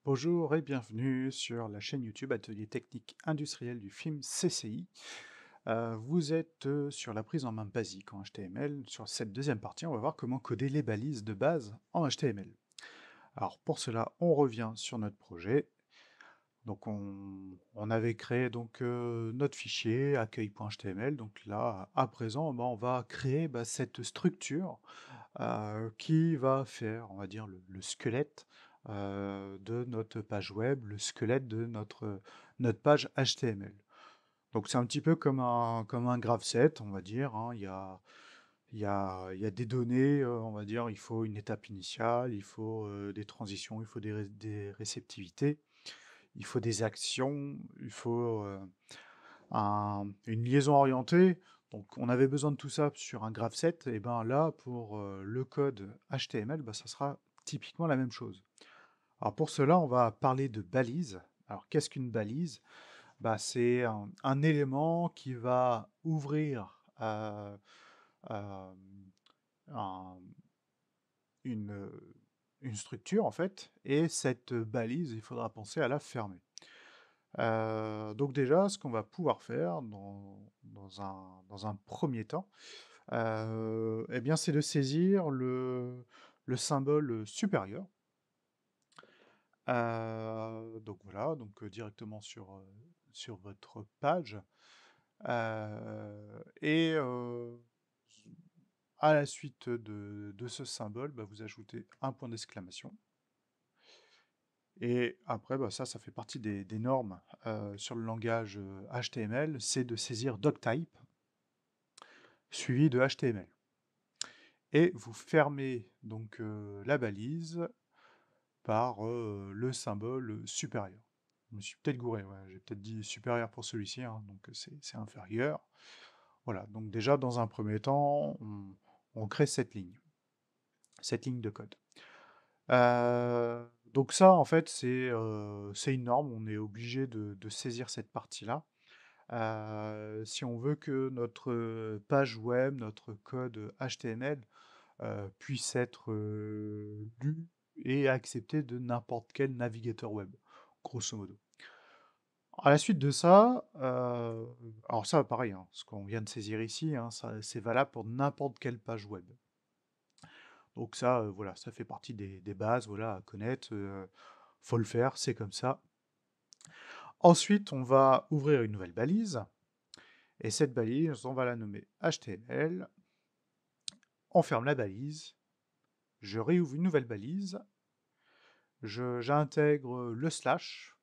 Bonjour et bienvenue sur la chaîne YouTube Atelier technique industriel du film CCI. Vous êtes sur la prise en main basique en HTML. Sur cette deuxième partie, on va voir comment coder les balises de base en HTML. Alors pour cela, on revient sur notre projet. Donc on avait créé notre fichier accueil.html. Donc là, à présent, on va créer cette structure qui va faire, on va dire, le squelette de notre page web, le squelette de notre page HTML. Donc c'est un petit peu comme un graph set, on va dire, hein. Il y a des données, on va dire, il faut une étape initiale, il faut des transitions, il faut des réceptivités, il faut des actions, il faut une liaison orientée. Donc on avait besoin de tout ça sur un graph set, et ben là pour le code HTML, ça sera typiquement la même chose. Alors pour cela, on va parler de balise. Alors qu'est-ce qu'une balise? C'est un élément qui va ouvrir euh, un- une, euh, une structure en fait, et cette balise, il faudra penser à la fermer. Donc déjà, ce qu'on va pouvoir faire dans un premier temps, eh bien, c'est de saisir le symbole supérieur. Donc voilà, directement sur votre page. Et à la suite de ce symbole, vous ajoutez un point d'exclamation. Et après, ça fait partie des normes sur le langage HTML, c'est de saisir doctype suivi de HTML. Et vous fermez donc la balise par le symbole supérieur. Je me suis peut-être gouré, ouais, j'ai peut-être dit supérieur pour celui-ci, hein, donc c'est inférieur. Voilà, donc déjà dans un premier temps, on crée cette ligne de code. Donc ça, en fait, c'est une norme, on est obligé de saisir cette partie-là. Si on veut que notre page web, notre code HTML puisse être lu et accepté de n'importe quel navigateur web, grosso modo. À la suite de ça, alors ça pareil, hein, ce qu'on vient de saisir ici, hein, c'est valable pour n'importe quelle page web. Donc ça, voilà, ça fait partie des bases, voilà, à connaître. Faut le faire, c'est comme ça. Ensuite, on va ouvrir une nouvelle balise, et cette balise, on va la nommer HTML. On ferme la balise, je réouvre une nouvelle balise, j'intègre le slash.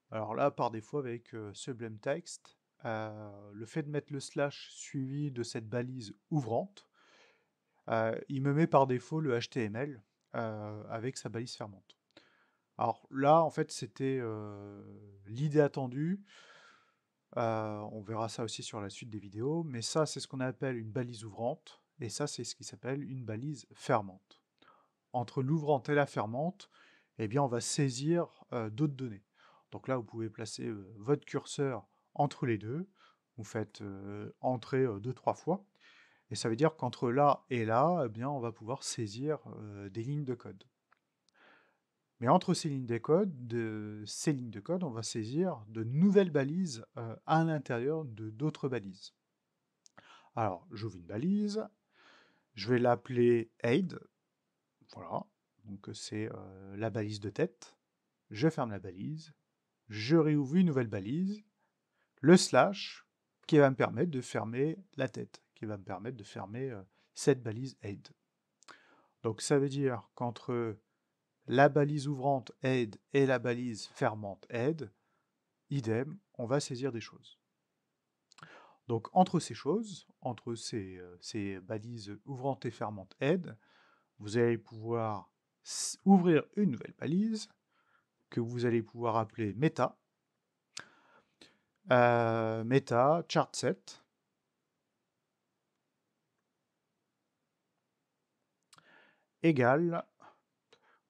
Alors là, par défaut, avec Sublime Text, le fait de mettre le slash suivi de cette balise ouvrante, il me met par défaut le HTML avec sa balise fermante. Alors là, en fait, c'était l'idée attendue. On verra ça aussi sur la suite des vidéos, mais ça, c'est ce qu'on appelle une balise ouvrante, et ça, c'est ce qui s'appelle une balise fermante. Entre l'ouvrante et la fermante, eh bien, on va saisir d'autres données. Donc là, vous pouvez placer votre curseur entre les deux. Vous faites entrer 2-3 fois. Et ça veut dire qu'entre là et là, eh bien, on va pouvoir saisir des lignes de code. Mais entre ces lignes de code, on va saisir de nouvelles balises à l'intérieur de d'autres balises. Alors, j'ouvre une balise, je vais l'appeler aid, voilà, donc c'est la balise de tête. Je ferme la balise, je réouvre une nouvelle balise, le slash, qui va me permettre de fermer la tête, qui va me permettre de fermer cette balise aid. Donc ça veut dire qu'entre la balise ouvrante aid et la balise fermante aid, idem, on va saisir des choses. Donc entre ces choses, entre ces balises ouvrantes et fermantes aid, vous allez pouvoir ouvrir une nouvelle balise que vous allez pouvoir appeler meta, meta chart set, égale,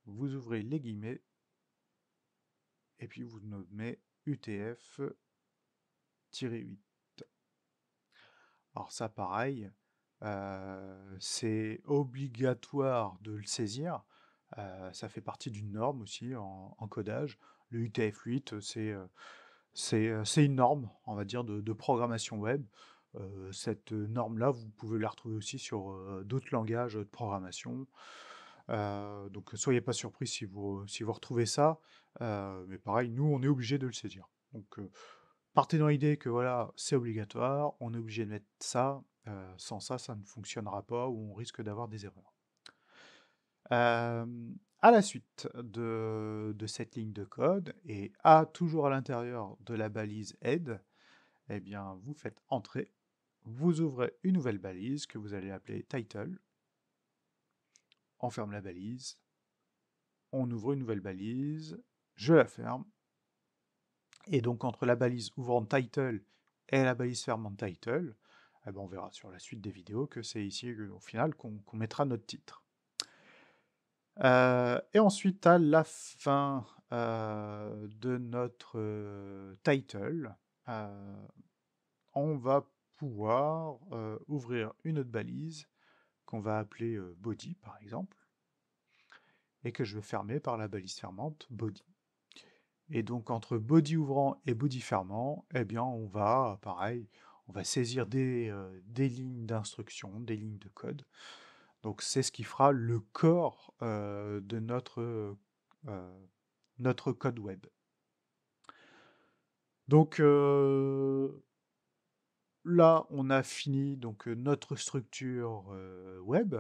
vous ouvrez les guillemets, et puis vous nommez UTF-8. Alors ça, pareil, c'est obligatoire de le saisir. Ça fait partie d'une norme aussi en codage. Le UTF-8, c'est une norme, on va dire, de programmation web. Cette norme-là, vous pouvez la retrouver aussi sur d'autres langages de programmation. Donc soyez pas surpris si vous retrouvez ça. Mais pareil, nous, on est obligé de le saisir. Donc partez dans l'idée que voilà, c'est obligatoire, on est obligé de mettre ça. Sans ça, ça ne fonctionnera pas ou on risque d'avoir des erreurs. À la suite de cette ligne de code et toujours à l'intérieur de la balise head, eh bien, vous faites entrer, vous ouvrez une nouvelle balise que vous allez appeler title, on ferme la balise, on ouvre une nouvelle balise, je la ferme, et donc entre la balise ouvrante title et la balise fermante title, eh ben, on verra sur la suite des vidéos que c'est ici au final qu'on mettra notre titre. Et ensuite, à la fin de notre title, on va pouvoir ouvrir une autre balise qu'on va appeler body, par exemple, et que je vais fermer par la balise fermante body. Et donc, entre body ouvrant et body fermant, eh bien, on va, pareil, on va saisir des lignes d'instruction, des lignes de code. Donc, c'est ce qui fera le corps de notre code web. Donc là, on a fini donc, notre structure web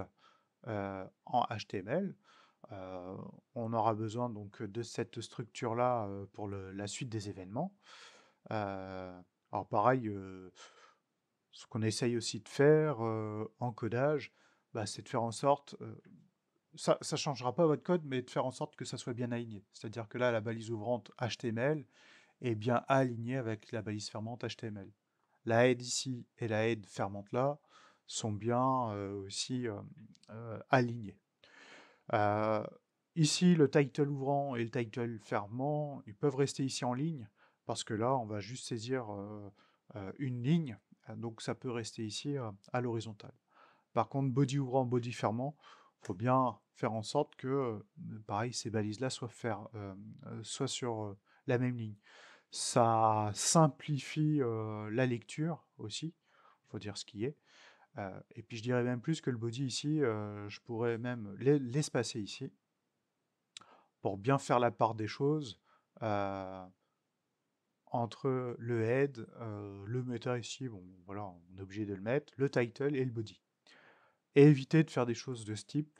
en HTML. On aura besoin donc de cette structure-là pour la suite des événements. Alors pareil, ce qu'on essaye aussi de faire en codage, bah, c'est de faire en sorte, ça ne changera pas votre code, mais de faire en sorte que ça soit bien aligné. C'est-à-dire que là, la balise ouvrante HTML est bien alignée avec la balise fermante HTML. La head ici et la head fermante là sont bien aussi alignées. Ici, le title ouvrant et le title fermant, ils peuvent rester ici en ligne, parce que là, on va juste saisir une ligne, donc ça peut rester ici à l'horizontale. Par contre, body ouvrant, body fermant, il faut bien faire en sorte que, pareil, ces balises-là soient sur la même ligne. Ça simplifie la lecture aussi, il faut dire ce qui est. Et puis je dirais même plus que le body ici, je pourrais même l'espacer ici, pour bien faire la part des choses entre le head, le meta ici, bon voilà, on est obligé de le mettre, le title et le body. Et éviter de faire des choses de ce type.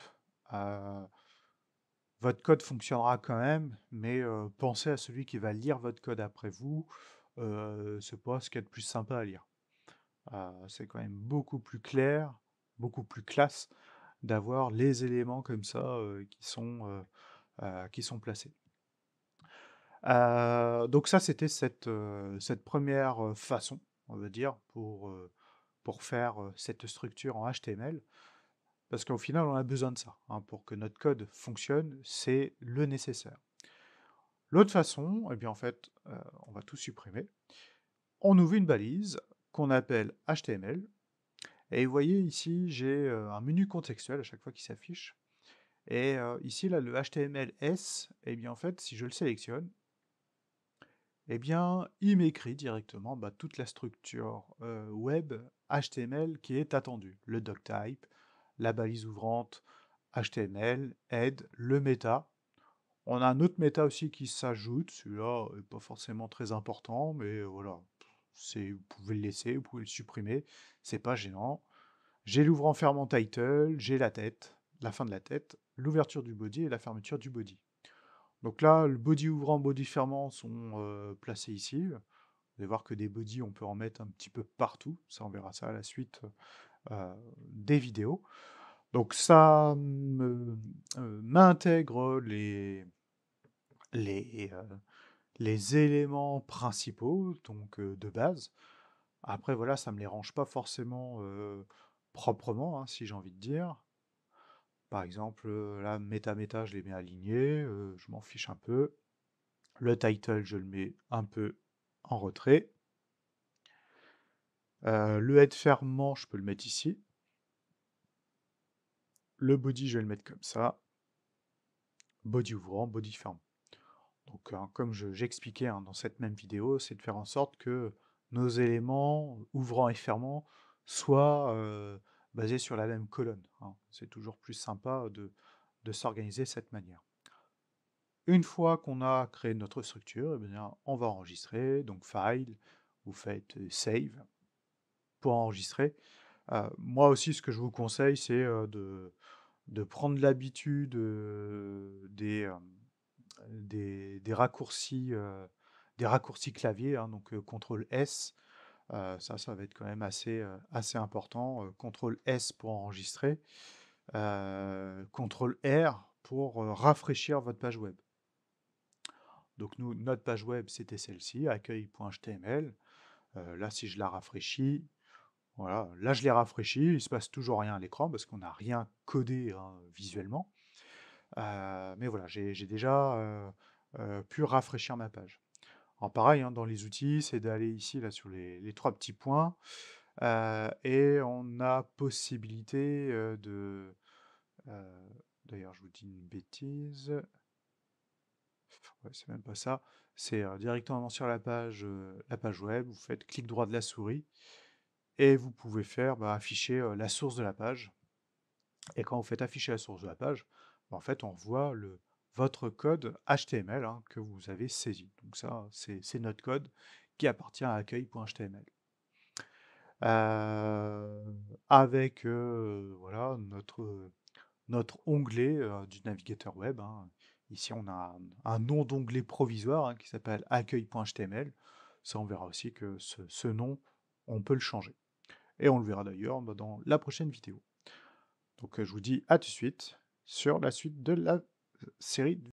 Votre code fonctionnera quand même, mais pensez à celui qui va lire votre code après vous. C'est pas ce qu'il y a de plus sympa à lire. C'est quand même beaucoup plus clair, beaucoup plus classe d'avoir les éléments comme ça qui sont placés. Donc ça, c'était cette première façon, on va dire, pour faire cette structure en HTML. Parce qu'au final, on a besoin de ça. Hein, pour que notre code fonctionne, c'est le nécessaire. L'autre façon, eh bien en fait, on va tout supprimer. On ouvre une balise qu'on appelle HTML. Et vous voyez ici, j'ai un menu contextuel à chaque fois qui s'affiche. Et ici, là, le HTML-S, eh bien en fait, si je le sélectionne, eh bien, il m'écrit directement toute la structure web HTML qui est attendue. Le doctype, la balise ouvrante, HTML, head, le méta. On a un autre méta aussi qui s'ajoute, celui-là n'est pas forcément très important, mais voilà, vous pouvez le laisser, vous pouvez le supprimer, c'est pas gênant. J'ai l'ouvrant fermant title, j'ai la tête, la fin de la tête, l'ouverture du body et la fermeture du body. Donc là, le body ouvrant, body fermant sont placés ici. Vous allez voir que des bodies, on peut en mettre un petit peu partout. Ça, on verra ça à la suite des vidéos. Donc ça m'intègre les, euh, les éléments principaux, donc de base. Après, voilà, ça ne me les range pas forcément proprement, hein, si j'ai envie de dire. Par exemple, là, méta, je les mets alignés, je m'en fiche un peu. Le title, je le mets un peu en retrait. Le head fermant, je peux le mettre ici. Le body, je vais le mettre comme ça. body ouvrant, body fermant. Donc, comme j'expliquais dans cette même vidéo, c'est de faire en sorte que nos éléments ouvrants et fermants soient basés sur la même colonne, hein. C'est toujours plus sympa de s'organiser de cette manière. Une fois qu'on a créé notre structure, eh bien, on va enregistrer, donc File, vous faites Save pour enregistrer. Moi aussi, ce que je vous conseille, c'est de prendre l'habitude des raccourcis clavier, hein, donc CTRL S, ça va être quand même assez important. CTRL S pour enregistrer, CTRL R pour rafraîchir votre page web. Donc nous, notre page web, c'était celle-ci, accueil.html. Là, si je la rafraîchis, voilà, là je l'ai rafraîchi, il ne se passe toujours rien à l'écran parce qu'on n'a rien codé, hein, visuellement. Mais voilà, j'ai déjà pu rafraîchir ma page. Alors pareil, hein, dans les outils, c'est d'aller ici là sur les trois petits points et on a possibilité euh, d'ailleurs je vous dis une bêtise, ouais, c'est même pas ça, c'est directement sur la page web, vous faites clic droit de la souris et vous pouvez faire afficher la source de la page. Et quand vous faites afficher la source de la page, en fait, on voit votre code HTML, hein, que vous avez saisi. Donc ça, c'est notre code qui appartient à accueil.html. Avec voilà, notre onglet du navigateur web, hein. Ici, on a un nom d'onglet provisoire, hein, qui s'appelle accueil.html. Ça, on verra aussi que ce nom, on peut le changer. Et on le verra d'ailleurs dans la prochaine vidéo. Donc je vous dis à tout de suite sur la suite de la série.